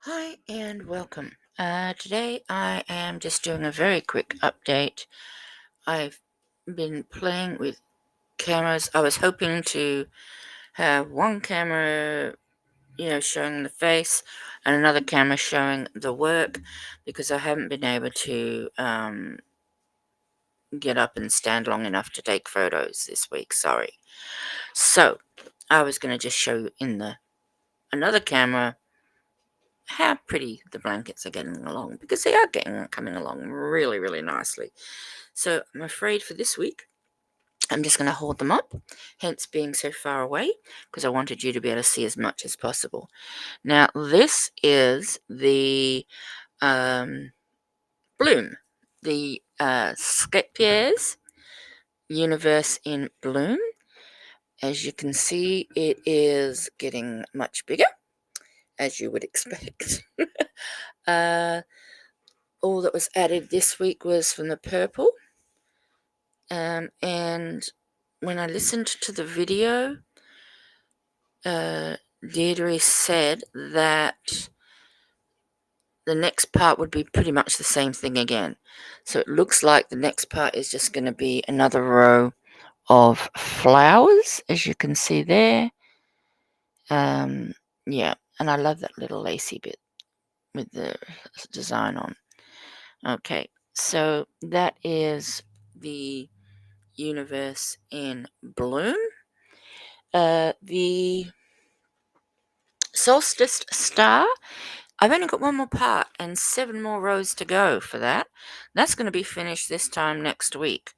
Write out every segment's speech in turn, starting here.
Hi and welcome. Today I am just doing a very quick update. I've been playing with cameras. I was hoping to have one camera, showing the face and another camera showing the work because I haven't been able to get up and stand long enough to take photos this week. Sorry. So I was going to just show you in the another camera how pretty the blankets are getting along, because they are coming along really, really nicely. So I'm afraid for this week, I'm just going to hold them up, hence being so far away, because I wanted you to be able to see as much as possible. Now, this is the Bloom, the Sketpiers Universe in Bloom. As you can see, it is getting much bigger, as you would expect. All that was added this week was from the purple. And when I listened to the video, Dedri said that the next part would be pretty much the same thing again. So it looks like the next part is just going to be another row of flowers, as you can see there. Yeah, and I love that little lacy bit with the design on. Okay, so that is the Universe in Bloom. The Solstice Star, I've only got one more part and 7 more rows to go for that. That's going to be finished this time next week.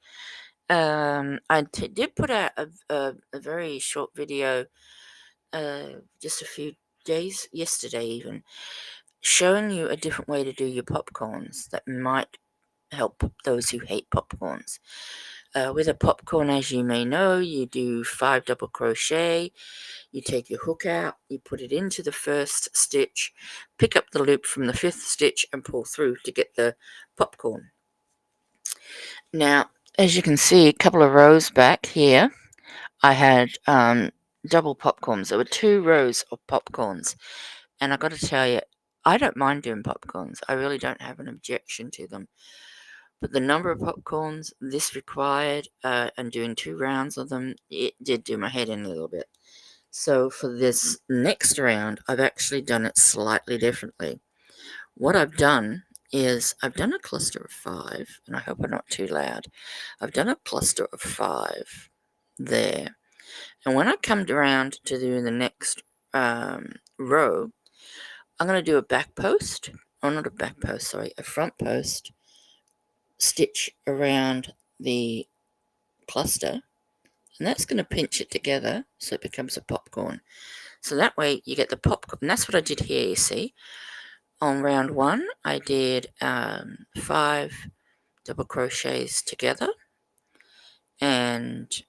I did put out a very short video just a few days, yesterday even, showing you a different way to do your popcorns that might help those who hate popcorns. With a popcorn, as you may know, you do 5 double crochet, you take your hook out, you put it into the first stitch, pick up the loop from the 5th stitch and pull through to get the popcorn. Now, as you can see, a couple of rows back here, I had double popcorns. There were 2 rows of popcorns, and I got to tell you, I don't mind doing popcorns. I really don't have an objection to them. But the number of popcorns this required, and doing 2 rounds of them, it did do my head in a little bit. So for this next round, I've actually done it slightly differently. What I've done is I've done a cluster of 5, and I hope I'm not too loud. I've done a cluster of 5 there. And when I come around to do the next row, I'm going to do a back post, or not a back post, sorry, a front post, stitch around the cluster, and that's going to pinch it together so it becomes a popcorn. So that way you get the popcorn, and that's what I did here, you see. On round 1, I did 5 double crochets together, and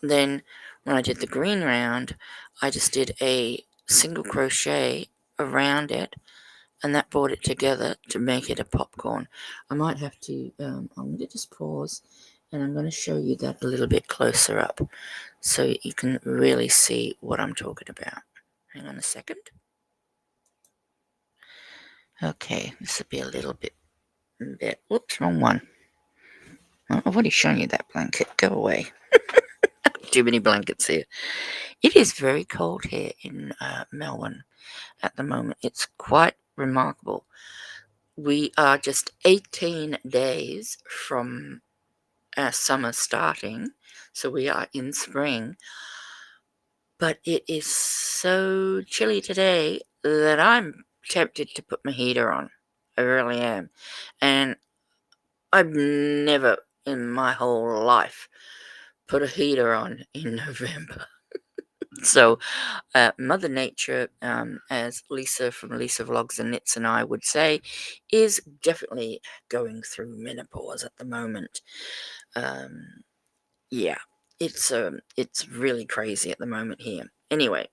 then when I did the green round, I just did a single crochet around it, and that brought it together to make it a popcorn. I might have to, I'm going to just pause, and I'm going to show you that a little bit closer up so you can really see what I'm talking about. Hang on a second. Okay, this will be a little bit, whoops, wrong one. I've already shown you that blanket. Go away. Too many blankets here. It is very cold here in Melbourne at the moment. It's quite remarkable. We are just 18 days from our summer starting, so we are in spring, but it is so chilly today that I'm tempted to put my heater on. I really am. And I've never in my whole life put a heater on in November. So Mother Nature, as Lisa from Lisa Vlogs and Knits and I would say, is definitely going through menopause at the moment. Yeah, it's really crazy at the moment here. Anyway,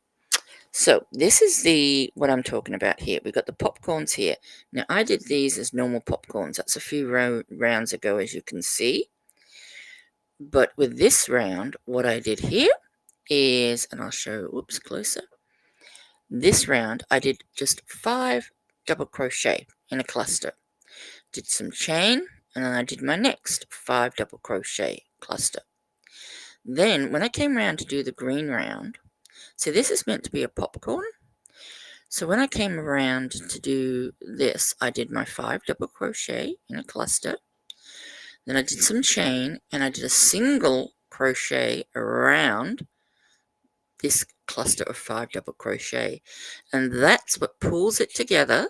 so this is what I'm talking about here. We've got the popcorns here. Now, I did these as normal popcorns. That's a few rounds ago, as you can see. But with this round, what I did here is, and I'll show, whoops, closer. This round I did just 5 double crochet in a cluster, did some chain, and then I did my next 5 double crochet cluster. Then when I came around to do the green round, so this is meant to be a popcorn. So when I came around to do this, I did my 5 double crochet in a cluster. Then I did some chain, and I did a single crochet around this cluster of 5 double crochet, and that's what pulls it together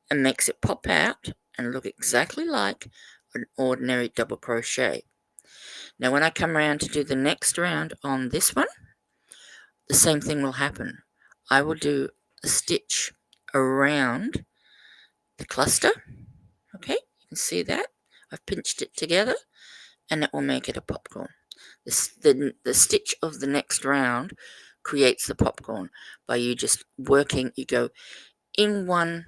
and makes it pop out and look exactly like an ordinary double crochet. Now when I come around to do the next round on this one, the same thing will happen. I will do a stitch around the cluster. Okay, you can see that I've pinched it together, and that will make it a popcorn. The stitch of the next round creates the popcorn by you just working. You go in one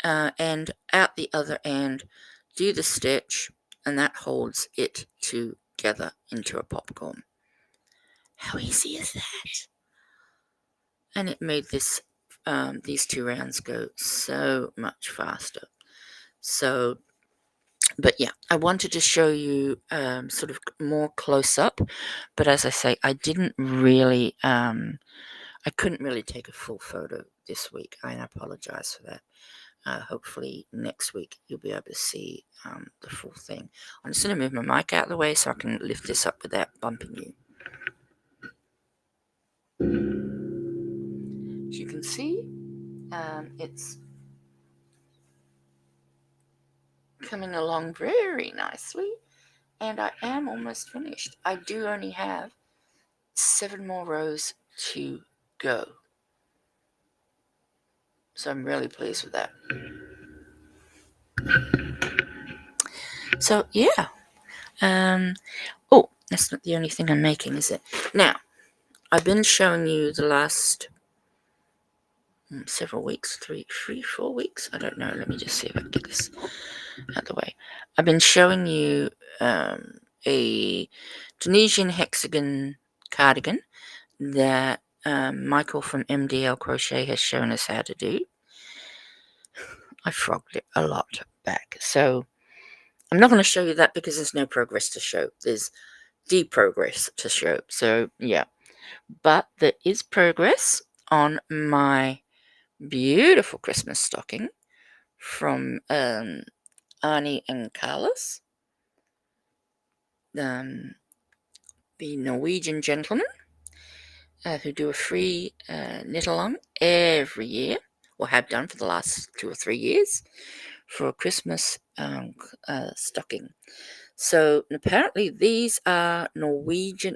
end, out the other end, do the stitch, and that holds it together into a popcorn. How easy is that? And it made these 2 rounds go so much faster. So, but yeah, I wanted to show you sort of more close up, but as I say, I didn't really, I couldn't really take a full photo this week. I apologize for that. Hopefully next week you'll be able to see the full thing. I'm just going to move my mic out of the way so I can lift this up without bumping you. As you can see, it's coming along very nicely, and I am almost finished. I do only have 7 more rows to go, so I'm really pleased with that. So yeah, oh, that's not the only thing I'm making, is it? Now, I've been showing you the last several weeks, 3, 4 weeks, I don't know, let me just see if I can get this out of the way. I've been showing you a Tunisian hexagon cardigan that Michael from MDL Crochet has shown us how to do. I frogged it a lot back, so I'm not going to show you that because there's no progress to show. There's progress to show, so yeah. But there is progress on my beautiful Christmas stocking from Arne and Carlos, the Norwegian gentleman who do a free knit along every year, or have done for the last 2 or 3 years, for a Christmas stocking. So apparently these are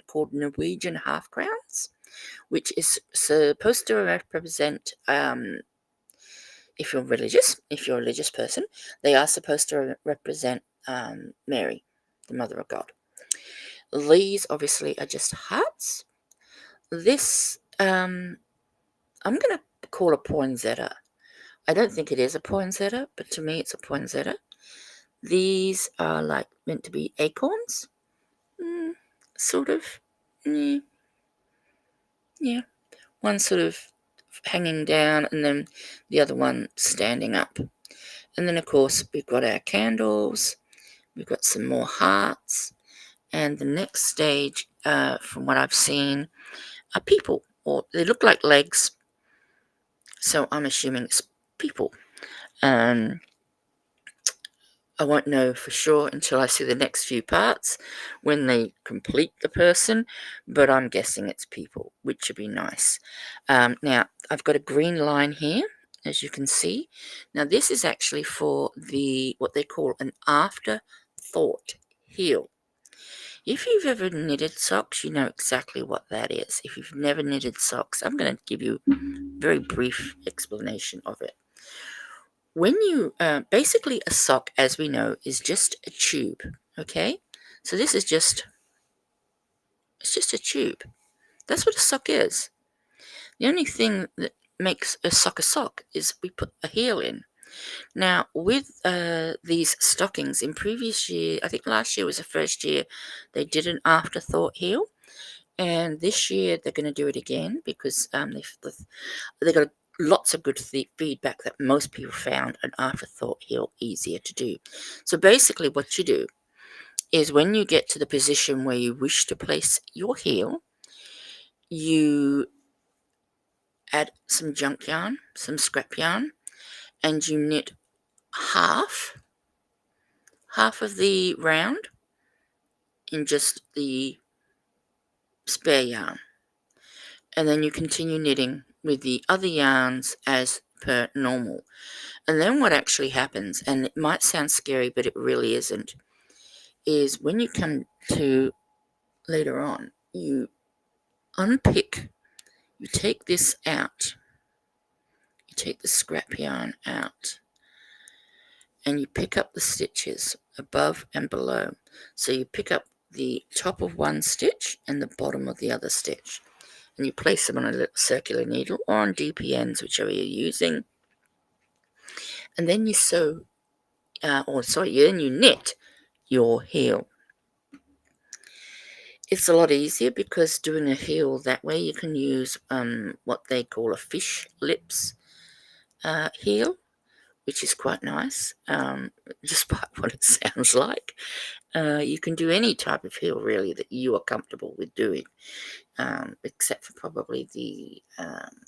called Norwegian half crowns, which is supposed to represent, if you're a religious person, they are supposed to represent Mary, the Mother of God. These obviously are just hearts. This, I'm going to call a poinsettia. I don't think it is a poinsettia, but to me it's a poinsettia. These are like meant to be acorns, sort of. Yeah, one sort of hanging down, and then the other one standing up. And then, of course, we've got our candles. We've got some more hearts. And the next stage, from what I've seen, are people. Or they look like legs. So I'm assuming it's people. I won't know for sure until I see the next few parts when they complete the person, but I'm guessing it's people, which would be nice. Now, I've got a green line here, as you can see. Now, this is actually for what they call an afterthought heel. If you've ever knitted socks, you know exactly what that is. If you've never knitted socks, I'm going to give you a very brief explanation of it. When you, basically a sock, as we know, is just a tube, okay? So this is it's just a tube. That's what a sock is. The only thing that makes a sock is we put a heel in. Now, with these stockings, in previous year, I think last year was the first year they did an afterthought heel. And this year they're going to do it again because they've got a lots of good feedback that most people found an afterthought heel easier to do. So basically what you do is when you get to the position where you wish to place your heel, you add some junk yarn, some scrap yarn, and you knit half of the round in just the spare yarn. And then you continue knitting with the other yarns as per normal. And then what actually happens, and it might sound scary, but it really isn't, is when you come to later on, you unpick, you take this out, you take the scrap yarn out, and you pick up the stitches above and below. So you pick up the top of one stitch and the bottom of the other stitch, and you place them on a little circular needle or on DPNs, whichever you're using, and then you sew, then you knit your heel. It's a lot easier because doing a heel that way, you can use what they call a fish lips heel, which is quite nice, despite what it sounds like. You can do any type of heel, really, that you are comfortable with doing, except for probably the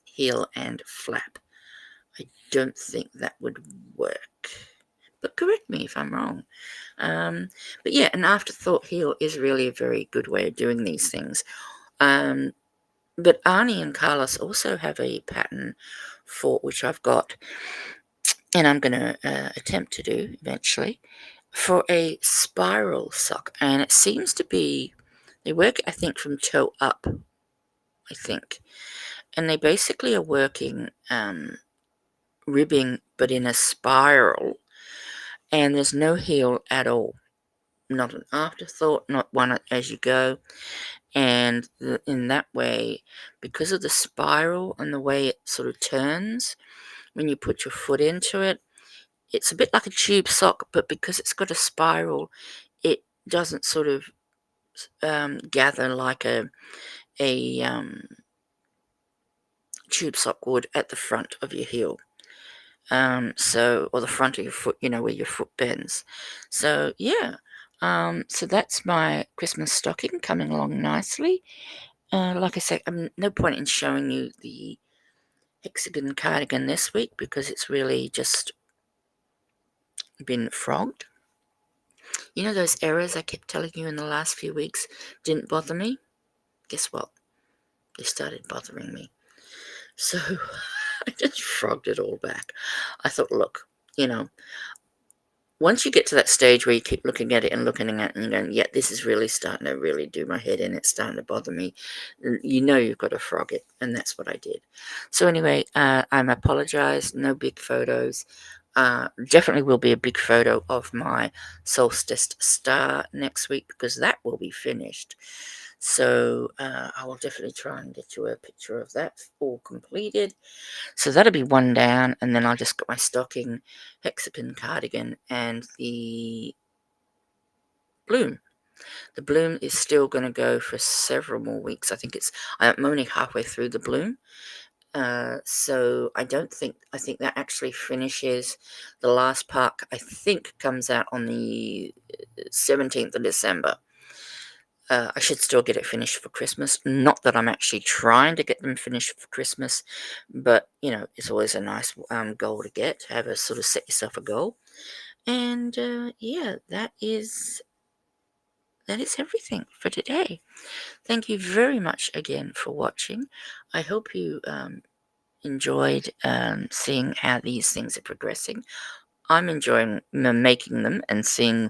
heel and flap. I don't think that would work, but correct me if I'm wrong. But yeah, an afterthought heel is really a very good way of doing these things. But Arne and Carlos also have a pattern for which I've got, and I'm going to attempt to do eventually, for a spiral sock. And it seems to be, they work, I think, from toe up, I think. And they basically are working ribbing, but in a spiral. And there's no heel at all. Not an afterthought, not one as you go. And in that way, because of the spiral and the way it sort of turns when you put your foot into it, it's a bit like a tube sock, but because it's got a spiral, it doesn't sort of gather like a tube sock would at the front of your heel. Or the front of your foot, where your foot bends. So yeah, so that's my Christmas stocking coming along nicely. Like I said, no point in showing you the Hexi-Cardigan this week because it's really just been frogged. You know those errors I kept telling you in the last few weeks didn't bother me? Guess what? They started bothering me. So I just frogged it all back. I thought, look, once you get to that stage where you keep looking at it and looking at it and going, yeah, this is really starting to really do my head in, it's starting to bother me, you've got to frog it, and that's what I did. So anyway, I'm apologise, no big photos. Definitely will be a big photo of my Solstice Star next week because that will be finished. So I will definitely try and get you a picture of that all completed. So that'll be one down, and then I'll just got my stocking, Hexi-Cardigan, and the bloom. The bloom is still going to go for several more weeks. I'm only halfway through the bloom. So I think that actually finishes, the last part, I think, comes out on the 17th of December. I should still get it finished for Christmas. Not that I'm actually trying to get them finished for Christmas, but, it's always a nice goal to get, to have a sort of set yourself a goal. And, yeah, that is everything for today. Thank you very much again for watching. I hope you enjoyed seeing how these things are progressing. I'm enjoying making them and seeing,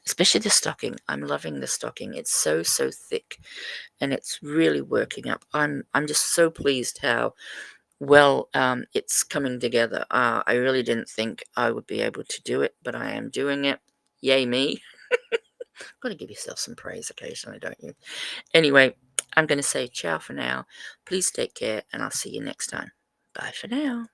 especially the stocking. I'm loving the stocking. It's so thick, and it's really working up. I'm just so pleased how well it's coming together. I really didn't think I would be able to do it, but I am doing it. Yay me. Got to give yourself some praise occasionally, don't you? Anyway, I'm going to say ciao for now. Please take care, and I'll see you next time. Bye for now.